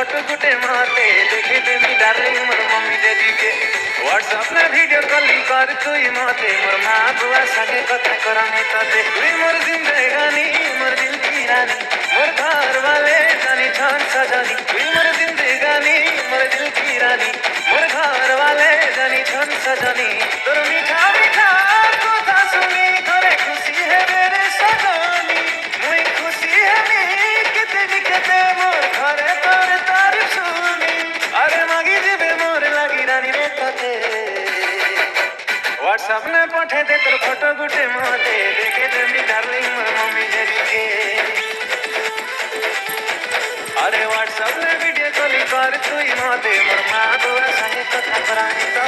photo গুটে মাতে দেখে দেবি ডার্লিং মোর মম্মি ড্যাডিকে হোয়াটসঅ্যাপ না ভিডিও কলিং কর তুই মতে মোর মা বুয়া সাথে কথা করামে তাতে তুই মোর জিন্দেগানি মোর দিল কি রানী মোর ঘর वाले जानी छान सजानी तुई मोर जिंदगानी मोर दिल की रानी मोर घर वाले जानी छान सजानी तोर मीठा मीठा কথা শুনি করে খুশি है मेरे सजानी मुई खुशी है नी केते निकते मोर घरे तोर तारीफ सुनी अरे मागी जीवे मोर लागी रानी रे ताते व्हाट्सएप ने पठे दे तोर फोटो गुटे मोते देखे देमी डार्लिंग मोर मम्मी डैडी के अरे व्हाट्सएप में वीडियो कॉलिंग कर तुई मते मोर माँ बुआ संगे कथा करानी तो